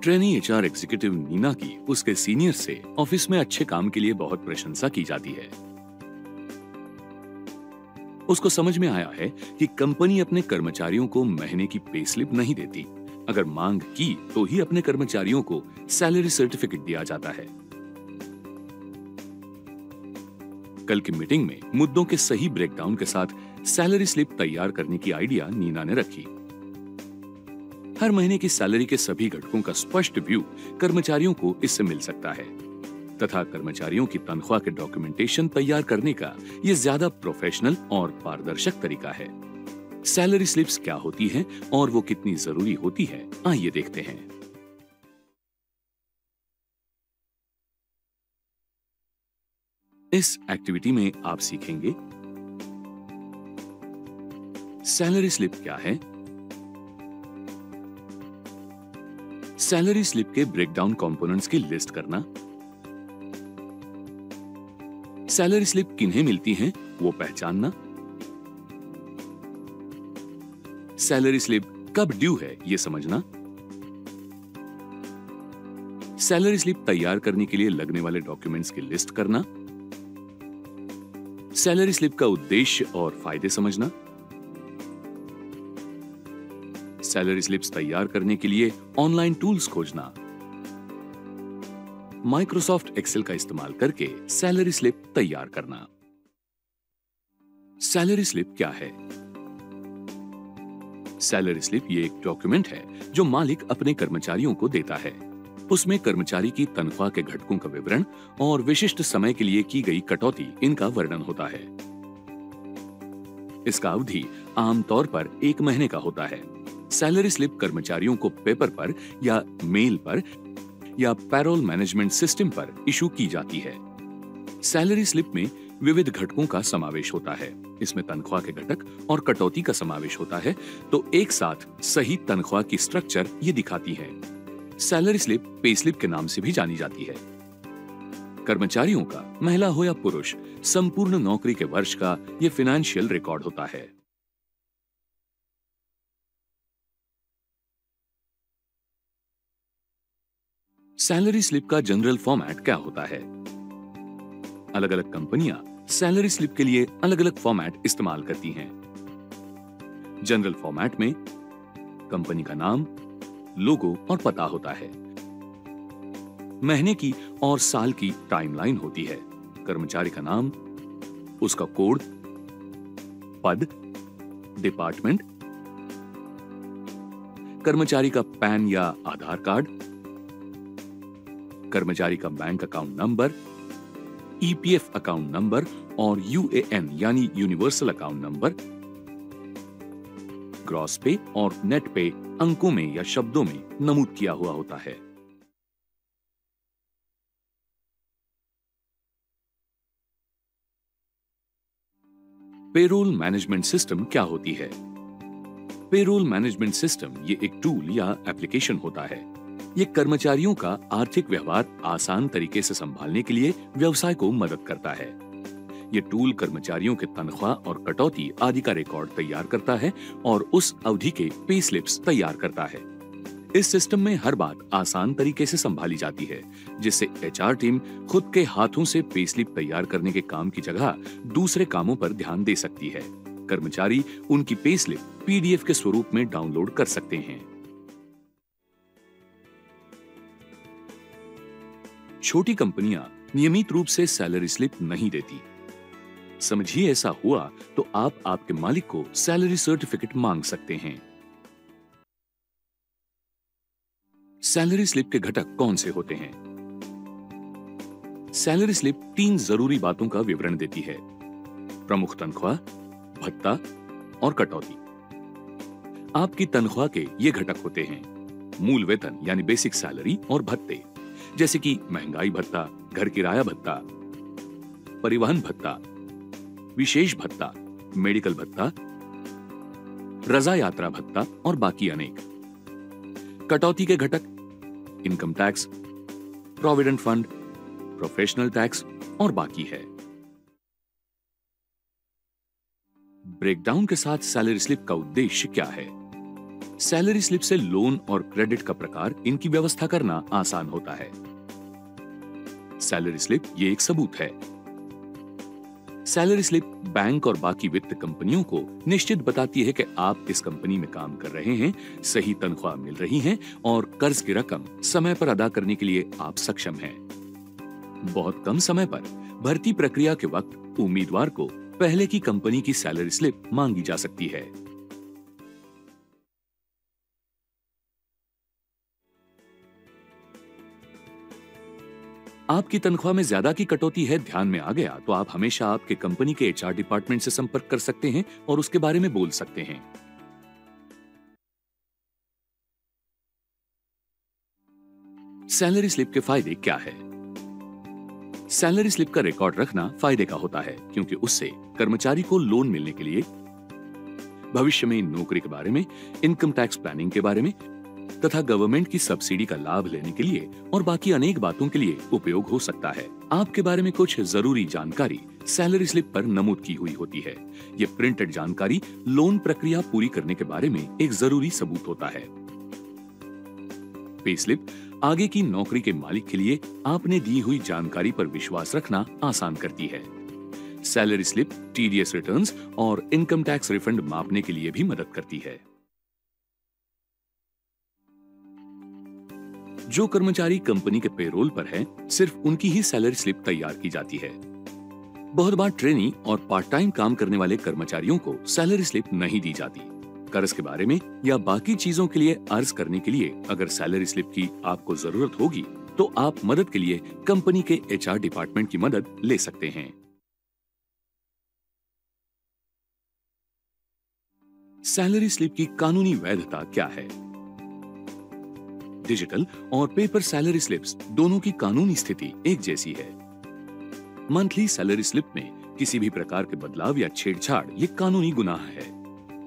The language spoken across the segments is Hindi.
ट्रेनी एचआर एग्जीक्यूटिव नीना की उसके सीनियर से ऑफिस में अच्छे काम के लिए बहुत प्रशंसा की जाती है। उसको समझ में आया है कि कंपनी अपने कर्मचारियों को महीने की पे स्लिप नहीं देती। अगर मांग की तो ही अपने कर्मचारियों को सैलरी सर्टिफिकेट दिया जाता है। कल की मीटिंग में मुद्दों के सही ब्रेकडाउन के साथ सैलरी स्लिप तैयार करने की आइडिया नीना ने रखी। हर महीने की सैलरी के सभी घटकों का स्पष्ट व्यू कर्मचारियों को इससे मिल सकता है तथा कर्मचारियों की तनख्वाह के डॉक्यूमेंटेशन तैयार करने का यह ज्यादा प्रोफेशनल और पारदर्शक तरीका है। सैलरी स्लिप्स क्या होती हैं और वो कितनी जरूरी होती है, आइए देखते हैं। इस एक्टिविटी में आप सीखेंगे सैलरी स्लिप क्या है, सैलरी स्लिप के ब्रेकडाउन कंपोनेंट्स की लिस्ट करना, सैलरी स्लिप किन्हें मिलती हैं वो पहचानना, सैलरी स्लिप कब ड्यू है ये समझना, सैलरी स्लिप तैयार करने के लिए लगने वाले डॉक्यूमेंट्स की लिस्ट करना, सैलरी स्लिप का उद्देश्य और फायदे समझना, सैलरी स्लिप्स तैयार करने के लिए ऑनलाइन टूल्स खोजना, माइक्रोसॉफ्ट एक्सेल का इस्तेमाल करके सैलरी स्लिप तैयार करना। सैलरी स्लिप क्या है? सैलरी स्लिप ये एक डॉक्यूमेंट है जो मालिक अपने कर्मचारियों को देता है। उसमें कर्मचारी की तनख्वाह के घटकों का विवरण और विशिष्ट समय के लिए की गई कटौती इनका वर्णन होता है। इसका अवधि आमतौर पर 1 महीने का होता है। सैलरी स्लिप कर्मचारियों को पेपर पर या मेल पर या पैरोल मैनेजमेंट सिस्टम पर इशू की जाती है। सैलरी स्लिप में विविध घटकों का समावेश होता है। इसमें तनख्वाह के घटक और कटौती का समावेश होता है, तो एक साथ सही तनख्वाह की स्ट्रक्चर ये दिखाती है। सैलरी स्लिप पे स्लिप के नाम से भी जानी जाती है। कर्मचारियों का, महिला हो या पुरुष, संपूर्ण नौकरी के वर्ष का ये फाइनेंशियल रिकॉर्ड होता है। सैलरी स्लिप का जनरल फॉर्मेट क्या होता है? अलग अलग कंपनियां सैलरी स्लिप के लिए अलग अलग फॉर्मेट इस्तेमाल करती हैं। जनरल फॉर्मेट में कंपनी का नाम, लोगो और पता होता है। महीने की और साल की टाइमलाइन होती है। कर्मचारी का नाम, उसका कोड, पद, डिपार्टमेंट, कर्मचारी का पैन या आधार कार्ड, कर्मचारी का bank account number, EPF account number और यूएएन यानी यूनिवर्सल अकाउंट नंबर, ग्रॉस पे और नेट पे अंकों में या शब्दों में नमूद किया हुआ होता है। पेरोल मैनेजमेंट सिस्टम क्या होती है? पेरोल मैनेजमेंट सिस्टम ये एक टूल या एप्लीकेशन होता है। ये कर्मचारियों का आर्थिक व्यवहार आसान तरीके से संभालने के लिए व्यवसाय को मदद करता है। ये टूल कर्मचारियों के तनख्वाह और कटौती आदि का रिकॉर्ड तैयार करता है और उस अवधि के पे स्लिप्स तैयार करता है। इस सिस्टम में हर बात आसान तरीके से संभाली जाती है, जिससे एचआर टीम खुद के हाथों से पे स्लिप तैयार करने के काम की जगह दूसरे कामों पर ध्यान दे सकती है। कर्मचारी उनकी पे स्लिप पीडीएफ के स्वरूप में डाउनलोड कर सकते हैं। छोटी कंपनियां नियमित रूप से सैलरी स्लिप नहीं देती। समझिए ऐसा हुआ तो आप आपके मालिक को सैलरी सर्टिफिकेट मांग सकते हैं। सैलरी स्लिप के घटक कौन से होते हैं? सैलरी स्लिप 3 जरूरी बातों का विवरण देती है: प्रमुख तनख्वाह, भत्ता और कटौती। आपकी तनख्वाह के ये घटक होते हैं: मूल वेतन यानी बेसिक सैलरी और भत्ते, जैसे कि महंगाई भत्ता, घर किराया भत्ता, परिवहन भत्ता, विशेष भत्ता, मेडिकल भत्ता, रजा यात्रा भत्ता और बाकी अनेक। कटौती के घटक: income tax, provident fund, professional tax और बाकी है। ब्रेकडाउन के साथ सैलरी स्लिप का उद्देश्य क्या है? सैलरी स्लिप से लोन और क्रेडिट का प्रकार, इनकी व्यवस्था करना आसान होता है। सैलरी स्लिप ये एक सबूत है। सैलरी स्लिप बैंक और बाकी वित्त कंपनियों को निश्चित बताती है कि आप इस कंपनी में काम कर रहे हैं, सही तनख्वाह मिल रही है और कर्ज की रकम समय पर अदा करने के लिए आप सक्षम हैं। बहुत कम समय पर भर्ती प्रक्रिया के वक्त उम्मीदवार को पहले की कंपनी की सैलरी स्लिप मांगी जा सकती है। आपकी तनख्वाह में ज्यादा की कटौती है ध्यान में आ गया तो आप हमेशा आपके कंपनी के एचआर डिपार्टमेंट से संपर्क कर सकते हैं और उसके बारे में बोल सकते हैं। सैलरी स्लिप के फायदे क्या है? सैलरी स्लिप का रिकॉर्ड रखना फायदे का होता है क्योंकि उससे कर्मचारी को लोन मिलने के लिए, भविष्य में नौकरी के बारे में, इनकम टैक्स प्लानिंग के बारे में तथा गवर्नमेंट की सब्सिडी का लाभ लेने के लिए और बाकी अनेक बातों के लिए उपयोग हो सकता है। आपके बारे में कुछ जरूरी जानकारी सैलरी स्लिप पर नमूद की हुई होती है। ये प्रिंटेड जानकारी लोन प्रक्रिया पूरी करने के बारे में एक जरूरी सबूत होता है। पे स्लिप आगे की नौकरी के मालिक के लिए आपने दी हुई जानकारी पर विश्वास रखना आसान करती है। सैलरी स्लिप टीडीएस रिटर्न्स और इनकम टैक्स रिफंड मापने के लिए भी मदद करती है। जो कर्मचारी कंपनी के पेरोल पर है, सिर्फ उनकी ही सैलरी स्लिप तैयार की जाती है। बहुत बार ट्रेनी और पार्ट टाइम काम करने वाले कर्मचारियों को सैलरी स्लिप नहीं दी जाती। कर्ज के बारे में या बाकी चीजों के लिए अर्ज करने के लिए अगर सैलरी स्लिप की आपको जरूरत होगी तो आप मदद के लिए कंपनी के एचआर डिपार्टमेंट की मदद ले सकते हैं। सैलरी स्लिप की कानूनी वैधता क्या है? डिजिटल और पेपर सैलरी स्लिप्स दोनों की कानूनी स्थिति एक जैसी है। मंथली सैलरी स्लिप में किसी भी प्रकार के बदलाव या छेड़छाड़ ये कानूनी गुनाह है।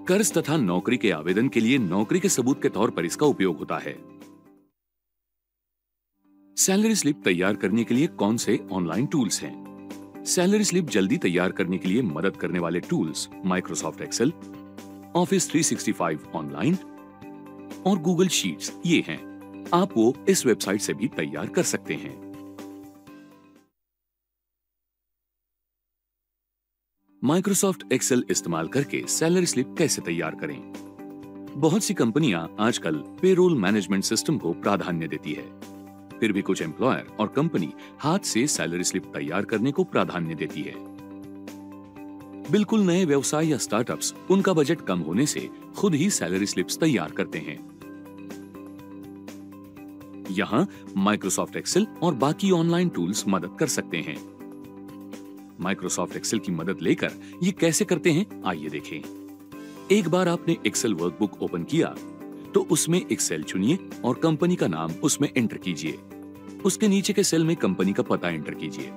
कर्ज तथा नौकरी के आवेदन के लिए नौकरी के सबूत के तौर पर इसका उपयोग होता है। सैलरी स्लिप तैयार करने के लिए कौन से ऑनलाइन टूल्स हैं? सैलरी स्लिप जल्दी तैयार करने के लिए मदद करने वाले tools Microsoft Excel, office 365 online और गूगल शीट्स ये हैं। आप वो इस वेबसाइट से भी तैयार कर सकते हैं। माइक्रोसॉफ्ट एक्सेल इस्तेमाल करके सैलरी स्लिप कैसे तैयार करें? बहुत सी कंपनियां आजकल पेरोल मैनेजमेंट सिस्टम को प्राधान्य देती है। फिर भी कुछ एम्प्लॉयर और कंपनी हाथ से सैलरी स्लिप तैयार करने को प्राधान्य देती है। बिल्कुल नए व्यवसाय या स्टार्टअप्स उनका बजट कम होने से खुद ही सैलरी स्लिप्स तैयार करते हैं। यहां माइक्रोसॉफ्ट एक्सेल और बाकी ऑनलाइन टूल्स मदद कर सकते हैं। माइक्रोसॉफ्ट एक्सेल की मदद लेकर ये कैसे करते हैं आइए देखें। एक बार आपने एक्सेल वर्कबुक ओपन किया तो उसमें एक सेल चुनिए और कंपनी का नाम उसमें एंटर कीजिए। उसके नीचे के सेल में कंपनी का पता एंटर कीजिए।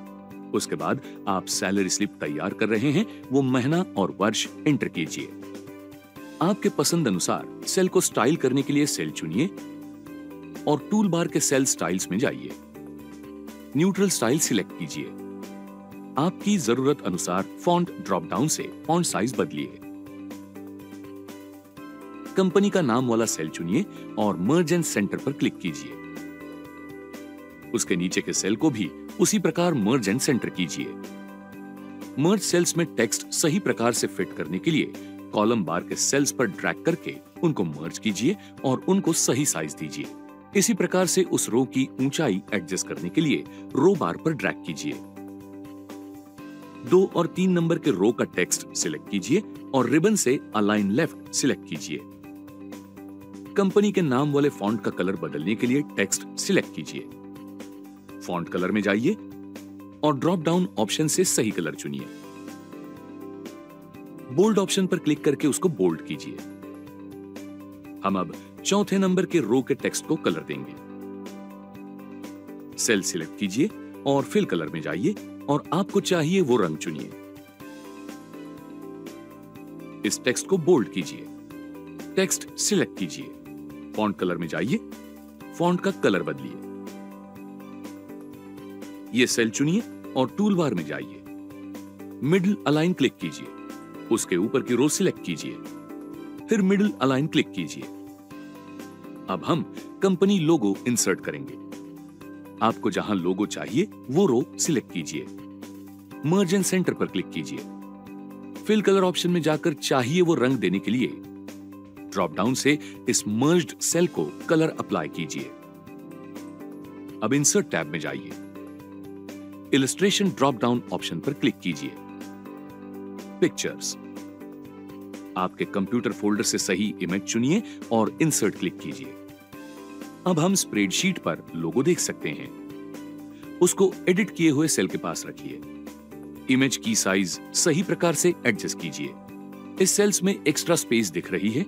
उसके बाद आप सैलरी स्लिप तैयार कर रहे हैं वो महीना और वर्ष एंटर कीजिए। आपके पसंद अनुसार सेल को स्टाइल करने के लिए सेल चुनिए और टूल बार के सेल स्टाइल्स में जाइए। न्यूट्रल स्टाइल सिलेक्ट कीजिए। आपकी जरूरत अनुसार फॉन्ट ड्रॉप डाउन से फॉन्ट साइज बदलिए। कंपनी का नाम वाला सेल चुनिए और मर्ज एंड सेंटर पर क्लिक कीजिए। उसके नीचे के सेल को भी उसी प्रकार मर्ज एंड सेंटर कीजिए। मर्ज सेल्स में टेक्स्ट सही प्रकार से फिट करने के लिए कॉलम बार के सेल्स पर ड्रैग करके उनको मर्ज कीजिए और उनको सही साइज दीजिए। इसी प्रकार से उस रो की ऊंचाई एडजस्ट करने के लिए रो बार पर ड्रैग कीजिए। 2 और 3 नंबर के रो का टेक्स्ट सिलेक्ट कीजिए और रिबन से अलाइन लेफ्ट सिलेक्ट कीजिए। कंपनी के नाम वाले फॉन्ट का कलर बदलने के लिए टेक्स्ट सिलेक्ट कीजिए। फॉन्ट कलर में जाइए और ड्रॉप डाउन ऑप्शन से सही कलर चुनिए। बोल्ड ऑप्शन पर क्लिक करके उसको बोल्ड कीजिए। हम अब 4थे नंबर के रो के टेक्स्ट को कलर देंगे। सेल सिलेक्ट कीजिए और फिल कलर में जाइए और आपको चाहिए वो रंग चुनिए। इस टेक्स्ट को बोल्ड कीजिए। टेक्स्ट सिलेक्ट कीजिए। फॉन्ट कलर में जाइए। फॉन्ट का कलर बदलिए। ये सेल चुनिए और टूल बार में जाइए। मिडिल अलाइन क्लिक कीजिए। उसके ऊपर की रो सिलेक्ट कीजिए। फिर मिडिल अलाइन क्लिक कीजिए। अब हम कंपनी लोगो इंसर्ट करेंगे। आपको जहां लोगो चाहिए वो रो सिलेक्ट कीजिए। मर्ज एंड सेंटर पर क्लिक कीजिए। फिल कलर ऑप्शन में जाकर चाहिए वो रंग देने के लिए ड्रॉप डाउन से इस मर्ज्ड सेल को कलर अप्लाई कीजिए। अब इंसर्ट टैब में जाइए। इलस्ट्रेशन ड्रॉप डाउन ऑप्शन पर क्लिक कीजिए। पिक्चर्स, आपके कंप्यूटर फोल्डर से सही इमेज चुनिए और इंसर्ट क्लिक कीजिए। अब हम स्प्रेडशीट पर लोगो देख सकते हैं। उसको एडिट किए हुए सेल के पास रखिए। इमेज की साइज सही प्रकार से एडजस्ट कीजिए। इस सेल्स में एक्स्ट्रा स्पेस दिख रही है,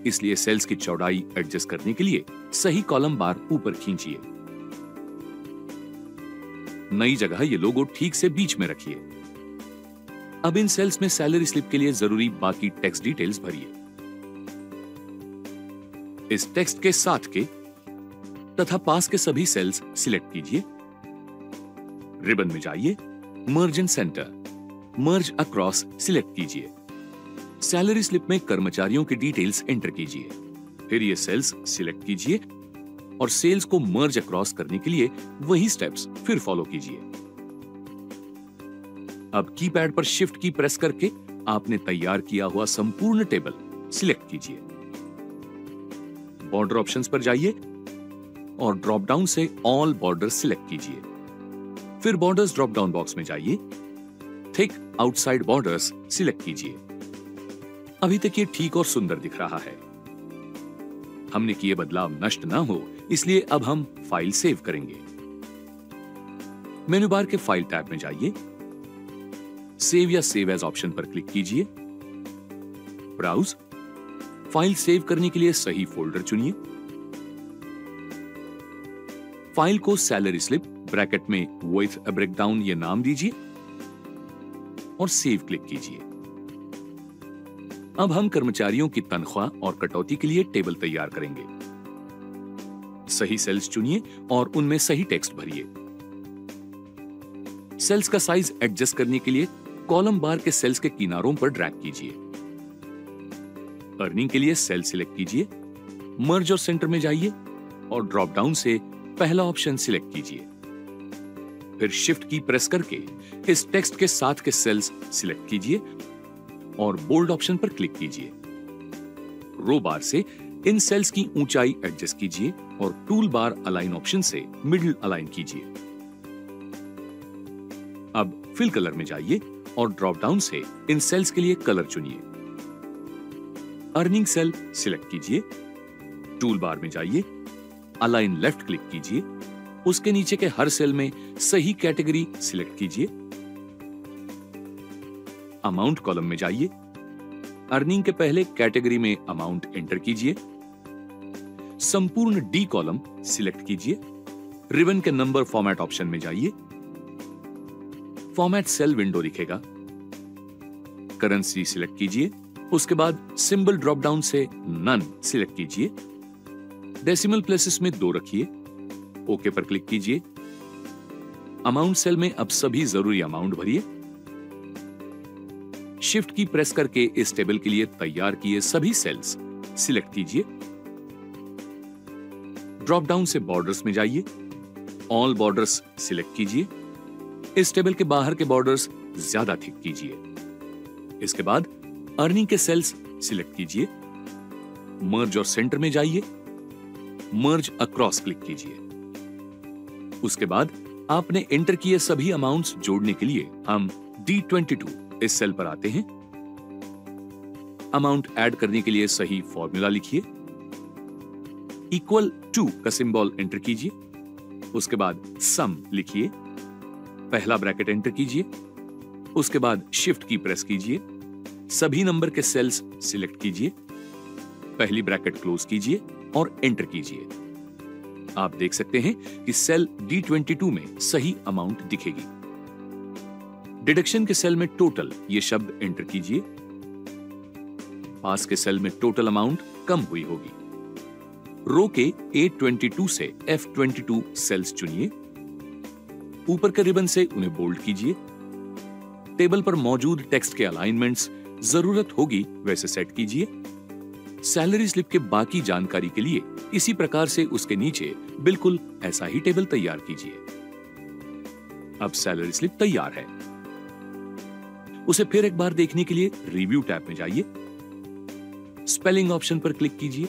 इसलिए सेल्स की चौड़ाई एडजस्ट करने के लिए सही कॉलम बार ऊपर खींचिए। नई जगह ये लोगो ठीक से बीच में रखिए। अब इन सेल्स में सैलरी स्लिप के लिए जरूरी बाकी टेक्स्ट डिटेल्स भरिए। इस टेक्स्ट के साथ के तथा पास के सभी सेल्स सिलेक्ट कीजिए। रिबन में जाइए, मर्ज and centre, merge across select कीजिए। सैलरी स्लिप में कर्मचारियों की डिटेल्स एंटर कीजिए। फिर ये सेल्स सिलेक्ट कीजिए और सेल्स को मर्ज अक्रॉस करने के लिए वही स्टेप्स फिर फॉलो कीजिए। अब कीपैड पर शिफ्ट की प्रेस करके आपने तैयार किया हुआ संपूर्ण टेबल सिलेक्ट कीजिए। बॉर्डर ऑप्शंस पर जाइए और ड्रॉप डाउन से ऑल बॉर्डर्स सिलेक्ट कीजिए। फिर बॉर्डर्स ड्रॉप डाउन बॉक्स में जाइए, थिक आउटसाइड बॉर्डर्स सिलेक्ट कीजिए। अभी तक ये ठीक और सुंदर दिख रहा है। हमने किए बदलाव नष्ट ना हो, इसलिए अब हम फाइल सेव करेंगे। मेनू बार के फाइल टैब में जाइए, सेव या सेव एज ऑप्शन पर क्लिक कीजिए। ब्राउज, फाइल सेव करने के लिए सही फोल्डर चुनिए। फाइल को सैलरी स्लिप ब्रैकेट में विथ अ ब्रेकडाउन ये नाम दीजिए और सेव क्लिक कीजिए। अब हम कर्मचारियों की तनख्वाह और कटौती के लिए टेबल तैयार करेंगे। सही सेल्स चुनिए और उनमें सही टेक्स्ट भरिए। सेल्स का साइज एडजस्ट करने के लिए कॉलम बार के सेल्स के किनारों पर ड्रैग कीजिए। अर्निंग के लिए सेल सिलेक्ट कीजिए, मर्ज और सेंटर में जाइए और ड्रॉप डाउन से पहला ऑप्शन सिलेक्ट कीजिए। फिर शिफ्ट की प्रेस करके इस टेक्स्ट के साथ के सेल्स सिलेक्ट कीजिए और बोल्ड ऑप्शन पर क्लिक कीजिए। रो बार से इन सेल्स की ऊंचाई एडजस्ट कीजिए और टूल बार अलाइन ऑप्शन से मिडिल अलाइन कीजिए। अब फिल कलर में जाइए और ड्रॉप डाउन से इन सेल्स के लिए कलर चुनिए। अर्निंग सेल सिलेक्ट कीजिए, टूल बार में जाइए, अलाइन लेफ्ट क्लिक कीजिए, उसके नीचे के हर सेल में सही कैटेगरी सिलेक्ट कीजिए। अमाउंट कॉलम में जाइए, अर्निंग के पहले कैटेगरी में अमाउंट एंटर कीजिए। संपूर्ण डी कॉलम सिलेक्ट कीजिए। रिबन के नंबर फॉर्मेट ऑप्शन में जाइए, फॉर्मेट सेल विंडो दिखेगा। करेंसी सिलेक्ट कीजिए, उसके बाद सिंबल ड्रॉप डाउन से नन सिलेक्ट कीजिए। डेसिमल प्लेसेस में 2 रखिए, ओके पर क्लिक कीजिए। अमाउंट सेल में अब सभी जरूरी अमाउंट भरिए। शिफ्ट की प्रेस करके इस टेबल के लिए तैयार किए सभी सेल्स सिलेक्ट कीजिए। ड्रॉप डाउन से बॉर्डर्स में जाइए, ऑल बॉर्डर्स सिलेक्ट कीजिए। इस टेबल के बाहर के बॉर्डर्स ज्यादा थिक कीजिए। इसके बाद अर्निंग के सेल्स सिलेक्ट कीजिए। मर्ज और सेंटर में जाइए, मर्ज अक्रॉस क्लिक कीजिए। उसके बाद आपने एंटर किए सभी अमाउंट्स जोड़ने के लिए हम D22 इस सेल पर आते हैं। अमाउंट ऐड करने के लिए सही फॉर्मूला लिखिए। इक्वल टू का सिंबल एंटर कीजिए। उसके बाद सम लिखिए, पहला ब्रैकेट एंटर कीजिए। उसके बाद शिफ्ट की प्रेस कीजिए, सभी नंबर के सेल्स सिलेक्ट कीजिए, पहली ब्रैकेट क्लोज कीजिए और एंटर कीजिए। आप देख सकते हैं कि सेल D22 में सही अमाउंट दिखेगी। डिडक्शन के सेल में टोटल ये शब्द एंटर कीजिए। पास के सेल में टोटल अमाउंट कम हुई होगी। रो के A22 से F22 सेल्स चुनिए। ऊपर के रिबन से उन्हें बोल्ड कीजिए। टेबल पर मौजूद टेक्स्ट के अलाइनमेंट्स जरूरत होगी वैसे सेट कीजिए। सैलरी स्लिप के बाकी जानकारी के लिए इसी प्रकार से उसके नीचे बिल्कुल ऐसा ही टेबल तैयार कीजिए। अब सैलरी स्लिप तैयार है। उसे फिर एक बार देखने के लिए रिव्यू टैब में जाइए, स्पेलिंग ऑप्शन पर क्लिक कीजिए,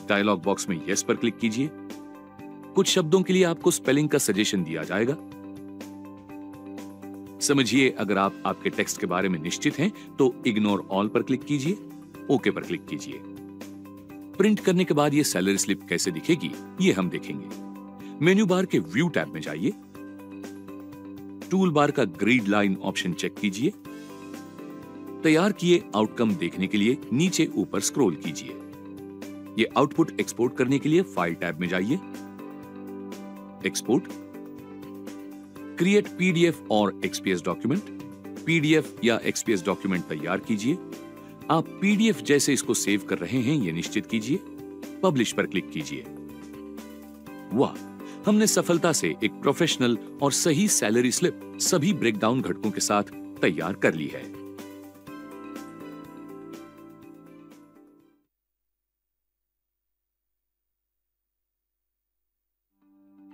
डायलॉग बॉक्स में यस पर क्लिक कीजिए। कुछ शब्दों के लिए आपको स्पेलिंग का सजेशन दिया जाएगा। समझिए, अगर आप आपके टेक्स्ट के बारे में निश्चित हैं तो इग्नोर ऑल पर क्लिक कीजिए, ओके पर क्लिक कीजिए। प्रिंट करने के बाद यह सैलरी स्लिप कैसे दिखेगी ये हम देखेंगे। मेन्यू बार के व्यू टैब में जाइए, टूल बार का ग्रिड लाइन ऑप्शन चेक कीजिए। तैयार किए आउटकम देखने के लिए नीचे ऊपर स्क्रॉल कीजिए। यह आउटपुट एक्सपोर्ट करने के लिए फाइल टैब में जाइए, एक्सपोर्ट, क्रिएट पीडीएफ और एक्सपीएस डॉक्यूमेंट। पीडीएफ या एक्सपीएस डॉक्यूमेंट तैयार कीजिए। आप पीडीएफ जैसे इसको सेव कर रहे हैं यह निश्चित कीजिए। पब्लिश पर क्लिक कीजिए। वाह, हमने सफलता से एक प्रोफेशनल और सही सैलरी स्लिप सभी ब्रेकडाउन घटकों के साथ तैयार कर ली है।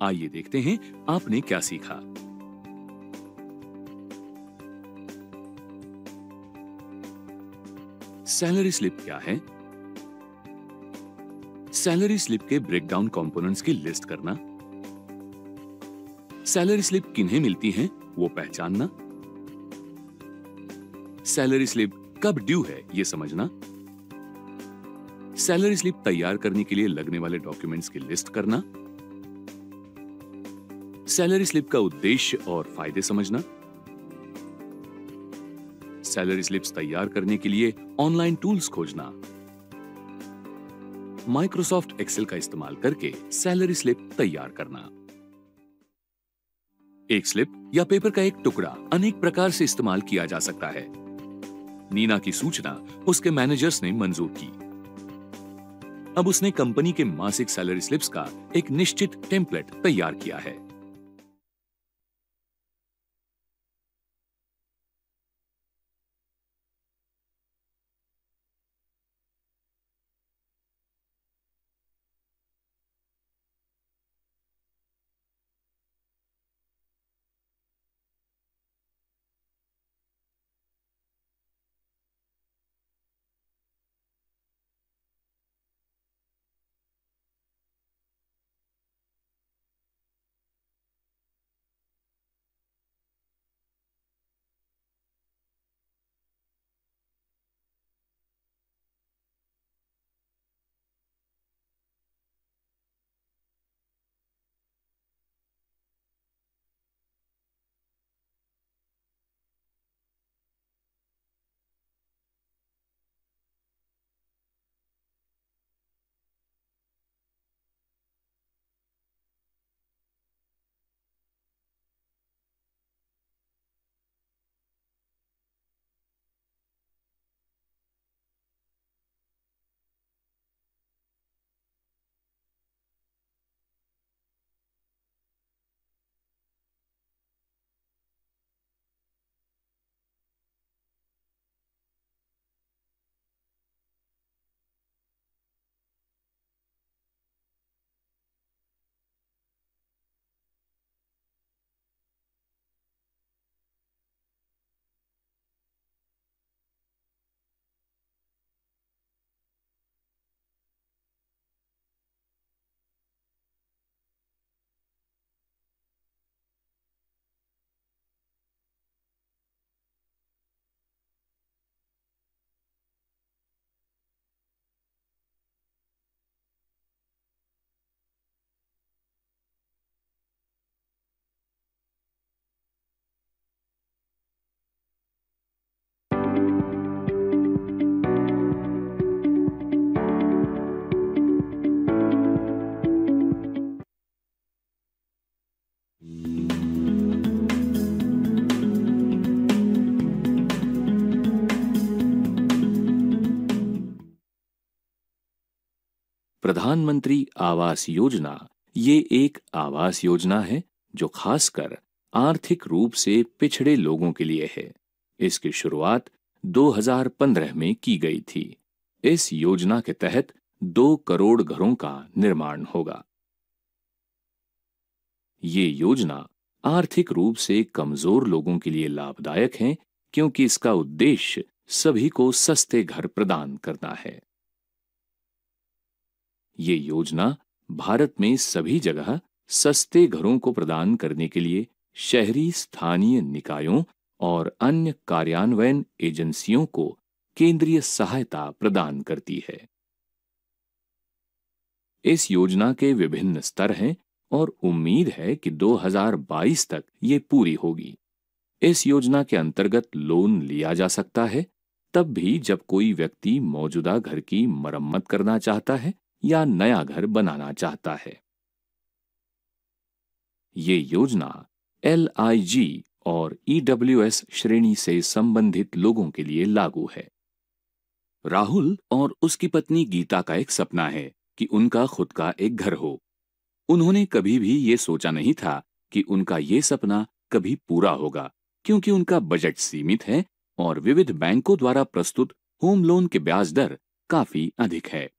आइए देखते हैं आपने क्या सीखा। सैलरी स्लिप क्या है? सैलरी स्लिप के ब्रेकडाउन कंपोनेंट्स की लिस्ट करना, सैलरी स्लिप किन्हें मिलती हैं वो पहचानना, सैलरी स्लिप कब ड्यू है ये समझना, सैलरी स्लिप तैयार करने के लिए लगने वाले डॉक्यूमेंट्स की लिस्ट करना, सैलरी स्लिप का उद्देश्य और फायदे समझना, सैलरी स्लिप्स तैयार करने के लिए ऑनलाइन टूल्स खोजना, माइक्रोसॉफ्ट एक्सेल का इस्तेमाल करके सैलरी स्लिप तैयार करना। एक स्लिप या पेपर का एक टुकड़ा अनेक प्रकार से इस्तेमाल किया जा सकता है। नीना की सूचना उसके मैनेजर्स ने मंजूर की। अब उसने कंपनी के मासिक सैलरी स्लिप्स का एक निश्चित टेम्पलेट तैयार किया है। प्रधानमंत्री आवास योजना ये एक आवास योजना है जो खासकर आर्थिक रूप से पिछड़े लोगों के लिए है। इसकी शुरुआत 2015 में की गई थी। इस योजना के तहत 2 करोड़ घरों का निर्माण होगा। ये योजना आर्थिक रूप से कमजोर लोगों के लिए लाभदायक है, क्योंकि इसका उद्देश्य सभी को सस्ते घर प्रदान करना है। ये योजना भारत में सभी जगह सस्ते घरों को प्रदान करने के लिए शहरी स्थानीय निकायों और अन्य कार्यान्वयन एजेंसियों को केंद्रीय सहायता प्रदान करती है। इस योजना के विभिन्न स्तर हैं और उम्मीद है कि 2022 तक ये पूरी होगी। इस योजना के अंतर्गत लोन लिया जा सकता है तब भी जब कोई व्यक्ति मौजूदा घर की मरम्मत करना चाहता है या नया घर बनाना चाहता है। ये योजना LIG और EWS श्रेणी से संबंधित लोगों के लिए लागू है। राहुल और उसकी पत्नी गीता का एक सपना है कि उनका खुद का एक घर हो। उन्होंने कभी भी ये सोचा नहीं था कि उनका ये सपना कभी पूरा होगा, क्योंकि उनका बजट सीमित है और विविध बैंकों द्वारा प्रस्तुत होम लोन के ब्याज दर काफी अधिक है।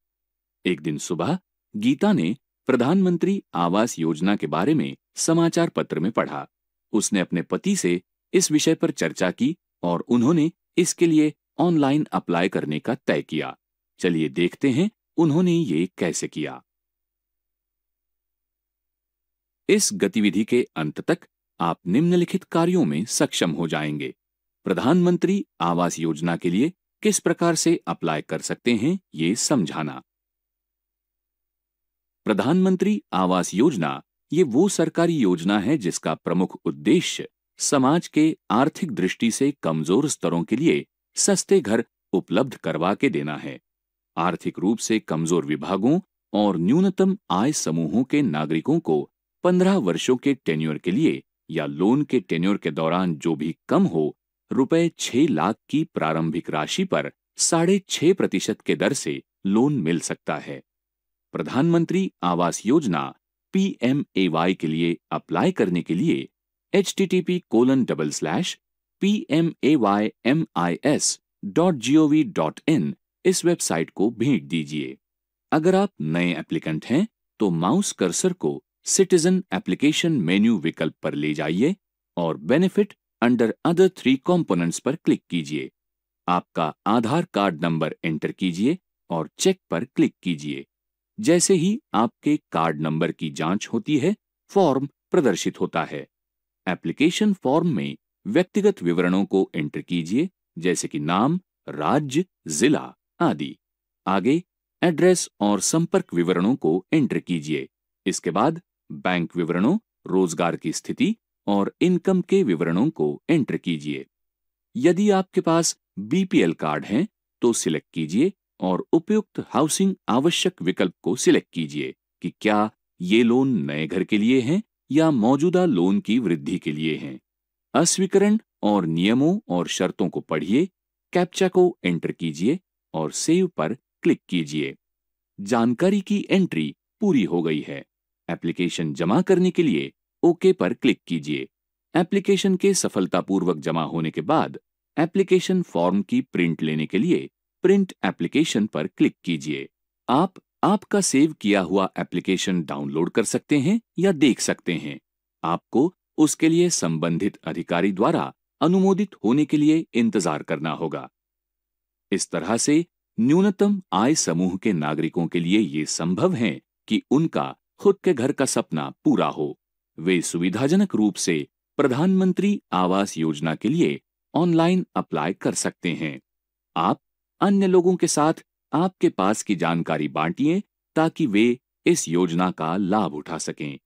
एक दिन सुबह गीता ने प्रधानमंत्री आवास योजना के बारे में समाचार पत्र में पढ़ा। उसने अपने पति से इस विषय पर चर्चा की और उन्होंने इसके लिए ऑनलाइन अप्लाई करने का तय किया। चलिए देखते हैं उन्होंने ये कैसे किया। इस गतिविधि के अंत तक आप निम्नलिखित कार्यों में सक्षम हो जाएंगे। प्रधानमंत्री आवास योजना के लिए किस प्रकार से अप्लाई कर सकते हैं, ये समझाना। प्रधानमंत्री आवास योजना ये वो सरकारी योजना है जिसका प्रमुख उद्देश्य समाज के आर्थिक दृष्टि से कमजोर स्तरों के लिए सस्ते घर उपलब्ध करवा के देना है। आर्थिक रूप से कमजोर विभागों और न्यूनतम आय समूहों के नागरिकों को 15 वर्षों के टेन्योर के लिए या लोन के टेन्योर के दौरान जो भी कम हो, रुपए 6 लाख की प्रारंभिक राशि पर 6.5% के दर से लोन मिल सकता है। प्रधानमंत्री आवास योजना PMAY के लिए अप्लाई करने के लिए http://pmaymis.gov.in इस वेबसाइट को भेंट दीजिए। अगर आप नए एप्लीकेंट हैं तो माउस कर्सर को सिटीजन एप्लीकेशन मेन्यू विकल्प पर ले जाइए और बेनिफिट अंडर अदर 3 कंपोनेंट्स पर क्लिक कीजिए। आपका आधार कार्ड नंबर एंटर कीजिए और चेक पर क्लिक कीजिए। जैसे ही आपके कार्ड नंबर की जांच होती है, फॉर्म प्रदर्शित होता है। एप्लीकेशन फॉर्म में व्यक्तिगत विवरणों को एंटर कीजिए, जैसे कि नाम, राज्य, जिला आदि। आगे एड्रेस और संपर्क विवरणों को एंटर कीजिए। इसके बाद बैंक विवरणों, रोजगार की स्थिति और इनकम के विवरणों को एंटर कीजिए। यदि आपके पास BPL कार्ड है तो सिलेक्ट कीजिए और उपयुक्त हाउसिंग आवश्यक विकल्प को सिलेक्ट कीजिए कि क्या ये लोन नए घर के लिए हैं या मौजूदा लोन की वृद्धि के लिए हैं। अस्वीकरण और नियमों और शर्तों को पढ़िए, कैप्चा को एंटर कीजिए और सेव पर क्लिक कीजिए। जानकारी की एंट्री पूरी हो गई है। एप्लीकेशन जमा करने के लिए ओके पर क्लिक कीजिए। एप्लीकेशन के सफलतापूर्वक जमा होने के बाद एप्लीकेशन फॉर्म की प्रिंट लेने के लिए प्रिंट एप्लीकेशन पर क्लिक कीजिए। आप आपका सेव किया हुआ एप्लीकेशन डाउनलोड कर सकते हैं या देख सकते हैं। आपको उसके लिए संबंधित अधिकारी द्वारा अनुमोदित होने के लिए इंतजार करना होगा। इस तरह से न्यूनतम आय समूह के नागरिकों के लिए ये संभव है कि उनका खुद के घर का सपना पूरा हो। वे सुविधाजनक रूप से प्रधानमंत्री आवास योजना के लिए ऑनलाइन अप्लाई कर सकते हैं। आप अन्य लोगों के साथ आपके पास की जानकारी बांटिए ताकि वे इस योजना का लाभ उठा सकें।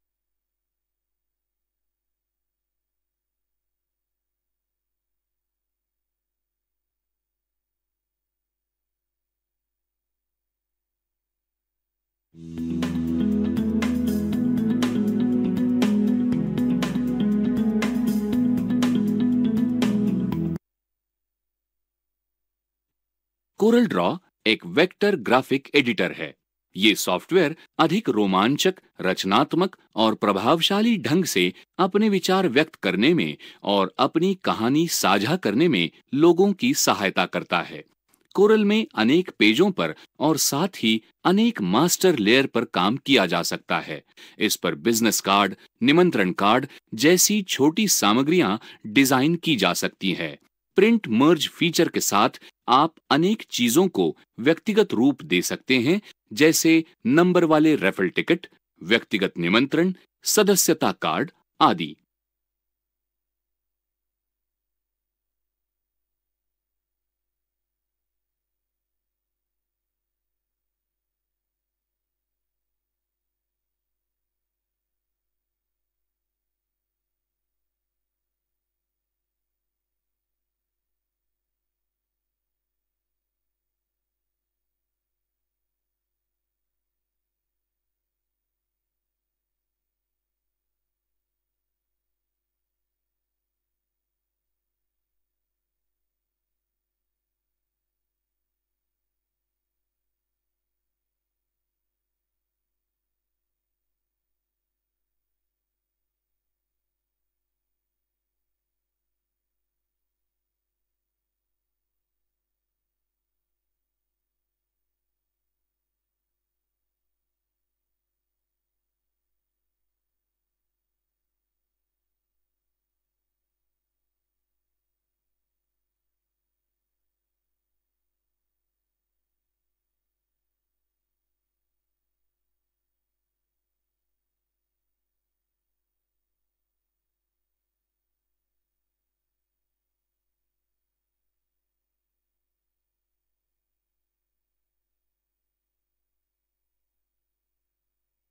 कोरल ड्रॉ एक वेक्टर ग्राफिक एडिटर है। ये सॉफ्टवेयर अधिक रोमांचक, रचनात्मक और प्रभावशाली ढंग से अपने विचार व्यक्त करने में और अपनी कहानी साझा करने में लोगों की सहायता करता है। कोरल में अनेक पेजों पर और साथ ही अनेक मास्टर लेयर पर काम किया जा सकता है। इस पर बिजनेस कार्ड, निमंत्रण कार्ड जैसी छोटी सामग्रियां डिजाइन की जा सकती है। प्रिंट मर्ज फीचर के साथ आप अनेक चीजों को व्यक्तिगत रूप दे सकते हैं, जैसे नंबर वाले रेफल टिकट, व्यक्तिगत निमंत्रण, सदस्यता कार्ड आदि।